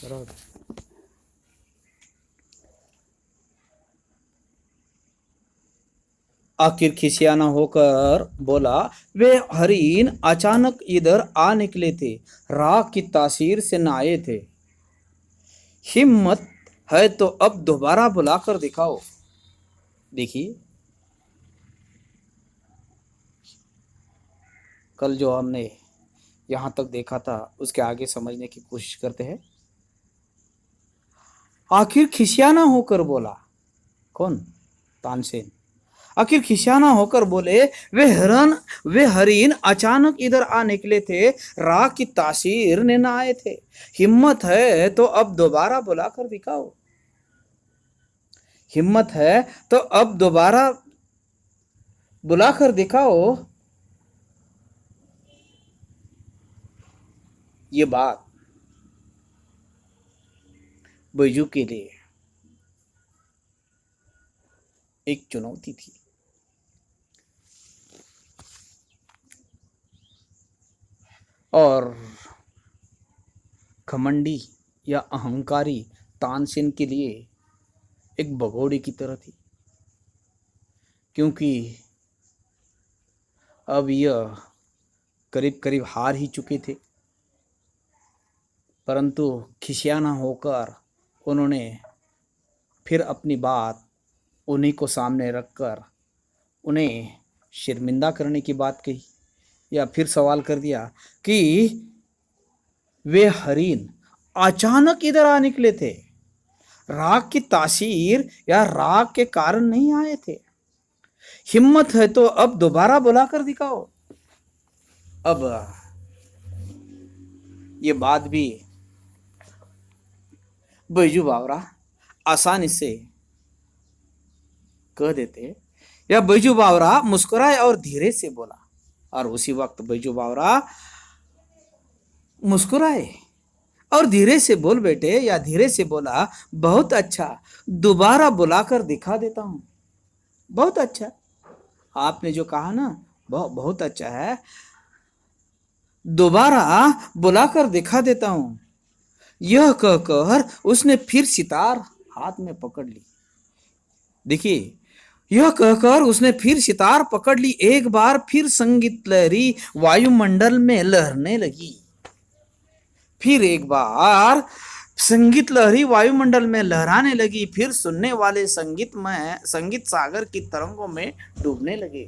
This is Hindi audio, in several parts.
बराबर। आखिर खिसियाना होकर बोला, वे हरीन अचानक इधर आ निकले थे, राख की तासीर से न आए थे। हिम्मत है तो अब दोबारा बुलाकर दिखाओ। देखिए, कल जो हमने यहां तक देखा था उसके आगे समझने की कोशिश करते हैं। आखिर खिसियाना होकर बोला, कौन? तानसेन। आखिर खिसियाना होकर बोले, वे हरीन अचानक इधर आ निकले थे, राख की तासीर ने न आए थे। हिम्मत है तो अब दोबारा बुलाकर दिखाओ। हिम्मत है तो अब दोबारा बुलाकर दिखाओ। ये बात बैजू के लिए एक चुनौती थी। और घमंडी या अहंकारी तानसेन के लिए एक भगोड़े की तरह थी, क्योंकि अब यह करीब करीब हार ही चुके थे। परंतु खिसियाना होकर उन्होंने फिर अपनी बात उन्हीं को सामने रखकर उन्हें शर्मिंदा करने की बात कही, या फिर सवाल कर दिया कि वे हरीन अचानक इधर आ निकले थे, राग की तासीर या राग के कारण नहीं आए थे। हिम्मत है तो अब दोबारा बुलाकर दिखाओ। अब ये बात भी बैजू बावरा आसानी से कह देते, या बैजू बावरा मुस्कुराए और धीरे से बोला। और उसी वक्त बैजू बावरा मुस्कुराए और धीरे से बोल बैठे, या धीरे से बोला, बहुत अच्छा, दोबारा बुलाकर दिखा देता हूं। बहुत अच्छा, आपने जो कहा ना, बहुत अच्छा है, दोबारा बुलाकर दिखा देता हूं। यह कहकर उसने फिर सितार हाथ में पकड़ ली। देखिए, यह कहकर उसने फिर सितार पकड़ ली। एक बार फिर संगीत लहरी वायुमंडल में लहरने लगी। फिर एक बार संगीत लहरी वायुमंडल में लहराने लगी। फिर सुनने वाले संगीत सागर की तरंगों में डूबने लगे।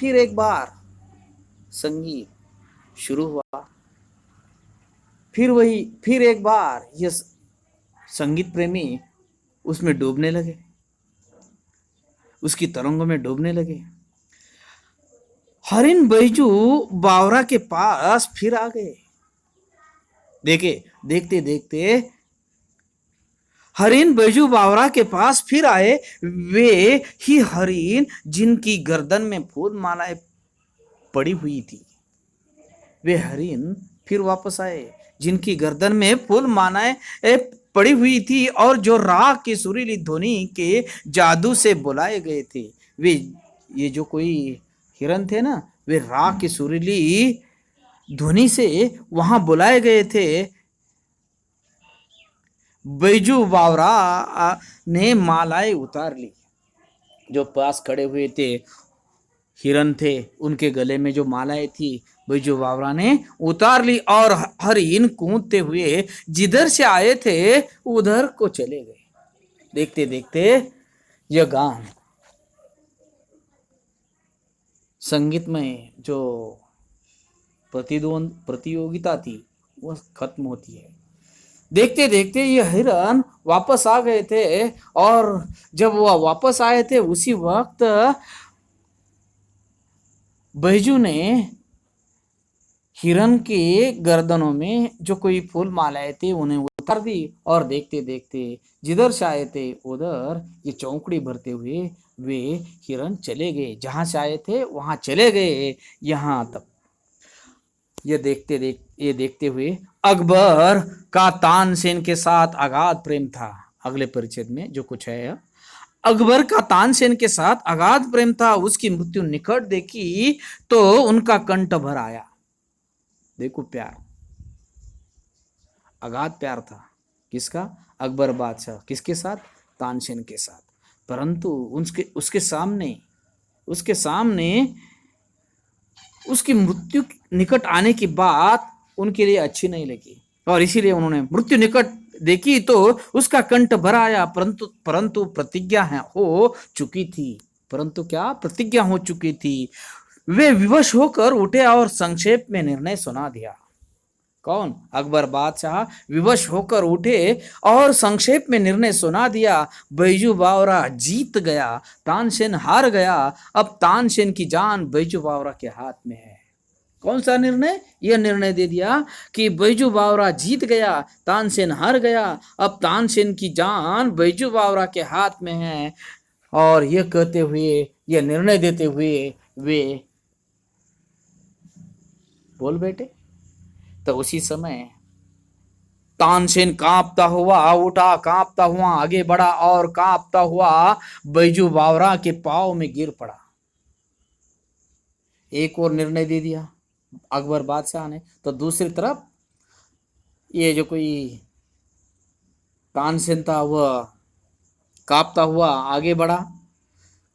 फिर एक बार संगीत शुरू हुआ। फिर एक बार यह संगीत प्रेमी उसमें डूबने लगे, उसकी तरंगों में डूबने लगे। हरिन बैजू बावरा के पास फिर आ गए। देखते देखते हरिन बैजू बावरा के पास फिर आए। वे ही हरिन जिनकी गर्दन में फूल मालाएं पड़ी हुई थी। वे हरिन फिर वापस आए जिनकी गर्दन में फूल मालाएं पड़ी हुई थी, और जो राग की सुरीली ध्वनि के जादू से बुलाए गए थे। वे ये जो कोई हिरन थे ना, वे राग की सुरीली ध्वनि से वहां बुलाए गए थे। बैजू बावरा ने मालाएं उतार ली। जो पास खड़े हुए थे हिरन थे, उनके गले में जो मालाएं थी बैजू बावरा ने उतार ली, और हरिन कूदते हुए जिधर से आए थे उधर को चले गए। देखते देखते यह गान संगीत में जो प्रतियोगिता थी वह खत्म होती है। देखते देखते ये हिरन वापस आ गए थे, और जब वह वापस आए थे उसी वक्त बैजू ने हिरन के गर्दनों में जो कोई फूल मालाएं थी उन्हें उतार दी, और देखते देखते जिधर से आए थे उधर ये चौकड़ी भरते हुए वे हिरन चले गए। जहां से आए थे वहां चले गए। यहां तक ये देखते हुए अकबर का तानसेन के साथ अगाध प्रेम था। अगले परिच्छेद में जो कुछ है, अकबर का तानसेन के साथ अगाध प्रेम था। उसकी मृत्यु निकट देखी तो उनका कंठ भर आया। देखो, प्यार, अगाध प्यार था, किसका? अकबर बादशाह किसके साथ? तानसेन के साथ। परंतु उसके सामने उसकी मृत्यु निकट आने की बात उनके लिए अच्छी नहीं लगी और इसीलिए उन्होंने मृत्यु निकट देखी तो उसका कंठ भर आया, परंतु प्रतिज्ञा हो चुकी थी। परंतु क्या? प्रतिज्ञा हो चुकी थी। वे विवश होकर उठे और संक्षेप में निर्णय सुना दिया। कौन? अकबर बादशाह विवश होकर उठे और संक्षेप में निर्णय सुना दिया। बैजू बावरा जीत गया, तानसेन हार गया। अब तानसेन की जान बैजू बावरा के हाथ में है। कौन सा निर्णय? यह निर्णय दे दिया कि बैजू बावरा जीत गया, तानसेन हार गया। अब तानसेन की जान बैजू बावरा के हाथ में है। और यह कहते हुए, यह निर्णय देते हुए वे बोल बैठे। तो उसी समय तानसेन कांपता हुआ उठा, कांपता हुआ आगे बढ़ा और कांपता हुआ बैजू बावरा के पांव में गिर पड़ा। एक और निर्णय दे दिया अकबर बादशाह ने, तो दूसरी तरफ ये जो कोई तानसेन था वह कांपता हुआ आगे बढ़ा,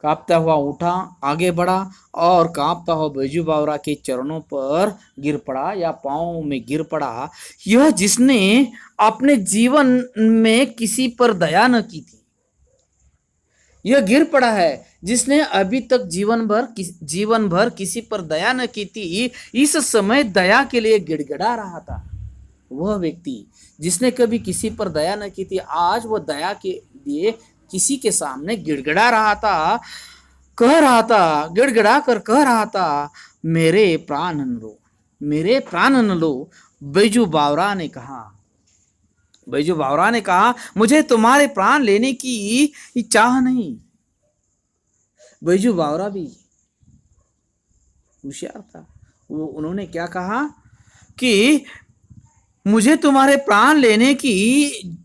कांपता हुआ उठा, आगे बढ़ा और कांपता हुआ बैजू बावरा के चरणों पर गिर पड़ा या पांव में गिर पड़ा। यह जिसने अपने जीवन में किसी पर दया न की थी, यह गिर पड़ा है जिसने अभी तक जीवन भर किसी पर दया न की थी, इस समय दया के लिए गिड़गिड़ा रहा था। वह व्यक्ति जिसने कभी किसी पर दया न की थी, आज वह दया के लिए किसी के सामने गिड़गिड़ा रहा था, गिड़गिड़ा कर कह रहा था, मेरे प्राण न लो, मेरे प्राण न लो। बैजू बावरा ने कहा, मुझे तुम्हारे प्राण लेने की चाह नहीं। बैजू बावरा भी होशियार था। उन्होंने क्या कहा कि मुझे तुम्हारे प्राण लेने की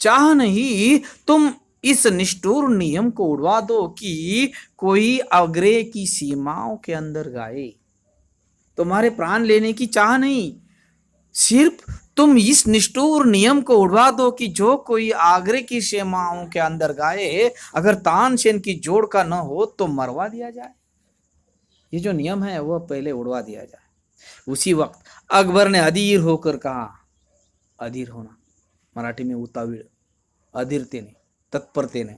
चाह नहीं, तुम इस निष्ठुर नियम को उड़वा दो कि कोई आग्रह की सीमाओं के अंदर गाए। तुम्हारे प्राण लेने की चाह नहीं, सिर्फ तुम इस निष्ठुर नियम को उड़वा दो कि जो कोई आग्रह की सीमाओं के अंदर गाए, अगर तानसेन की जोड़ का न हो तो मरवा दिया जाए। ये जो नियम है वह पहले उड़वा दिया जाए। उसी वक्त अकबर ने अधीर होकर कहा, अधीर होना मराठी में उतावीळ, अधीरतेने, तत्परतेने।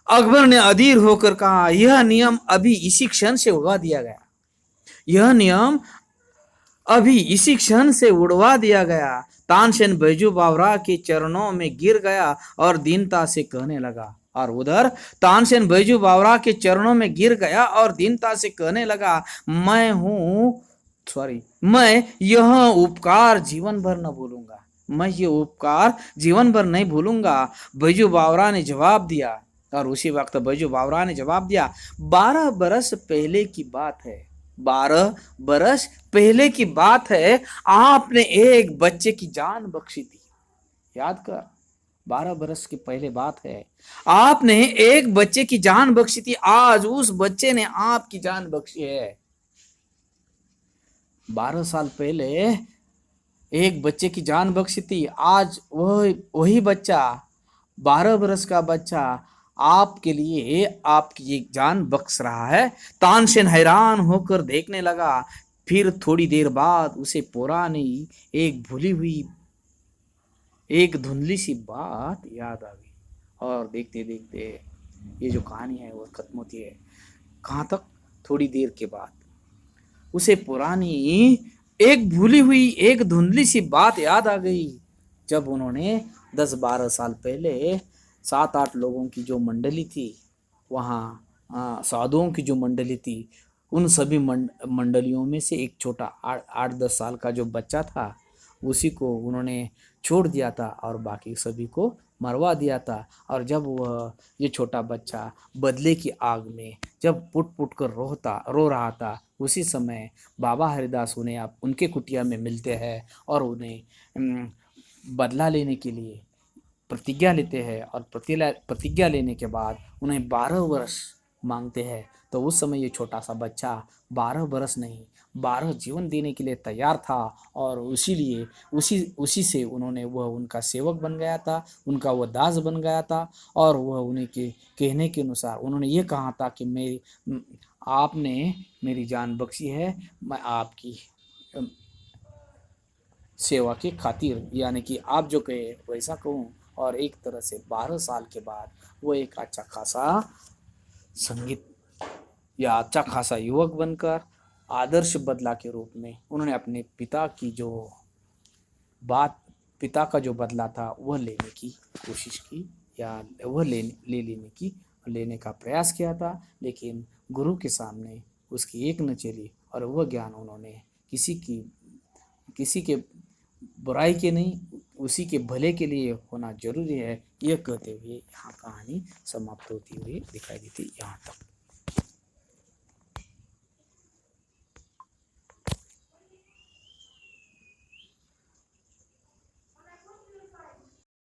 अकबर ने अधीर होकर कहा, यह नियम अभी इसी क्षण से उड़वा दिया गया, यह नियम अभी इसी क्षण से उड़वा दिया गया। तानसेन बैजू बावरा के चरणों में गिर गया और दीनता से कहने लगा, और उधर तानसेन बैजू बावरा के चरणों में गिर गया और दीनता से कहने लगा, मैं यह उपकार जीवन भर न भूलूंगा, मैं ये उपकार जीवन भर नहीं भूलूंगा। बैजू बावरा ने जवाब दिया, और उसी वक्त बैजू बावरा ने जवाब दिया, 12 बरस पहले की बात है, 12 बरस पहले की बात है, आपने एक बच्चे की जान बख्शी थी। याद कर, 12 बरस की पहले बात है, आपने एक बच्चे की जान बख्शी थी, आज उस बच्चे ने आपकी जान बख्शी है। 12 साल पहले एक बच्चे की जान बख्शी थी, आज वही बच्चा, 12 बरस का बच्चा आपके लिए आपकी एक जान बख्श रहा है। तानसेन हैरान होकर देखने लगा। फिर थोड़ी देर बाद उसे पुरानी एक भूली हुई, एक धुंधली सी बात याद आ गई, और देखते देखते ये जो कहानी है वो खत्म होती है। कहाँ तक? थोड़ी देर के बाद उसे पुरानी एक भूली हुई, एक धुंधली सी बात याद आ गई, जब उन्होंने 10-12 साल पहले 7-8 लोगों की जो मंडली थी, वहाँ साधुओं की जो मंडली थी, उन सभी मंडलियों में से एक छोटा 8-10 साल का जो बच्चा था, उसी को उन्होंने छोड़ दिया था और बाकी सभी को मरवा दिया था। और जब वह ये छोटा बच्चा बदले की आग में जब पुट पुट कर रो रहा था, उसी समय बाबा हरिदास उन्हें आप उनके कुटिया में मिलते हैं और उन्हें बदला लेने के लिए प्रतिज्ञा लेते हैं, और प्रतिज्ञा लेने के बाद उन्हें 12 वर्ष मांगते हैं, तो उस समय ये छोटा सा बच्चा 12 बरस नहीं 12 जीवन देने के लिए तैयार था। और इसीलिए उसी से उन्होंने वह उनका सेवक बन गया था, उनका वह दास बन गया था। और वह उन्हीं के कहने के अनुसार उन्होंने ये कहा था कि आपने मेरी जान बख्शी है, मैं आपकी सेवा की खातिर, यानी कि आप जो कहे वैसा कहूँ। और एक तरह से 12 साल के बाद वो एक अच्छा खासा संगीत या अच्छा खासा युवक बनकर आदर्श बदला के रूप में उन्होंने अपने पिता की जो बात, पिता का जो बदला था वह लेने की कोशिश की, या वह लेने का प्रयास किया था। लेकिन गुरु के सामने उसकी एक न चली, और वह ज्ञान उन्होंने किसी के बुराई के नहीं, उसी के भले के लिए होना जरूरी है, यह कहते हुए यहाँ कहानी समाप्त होती हुई दिखाई देती यहाँ तक।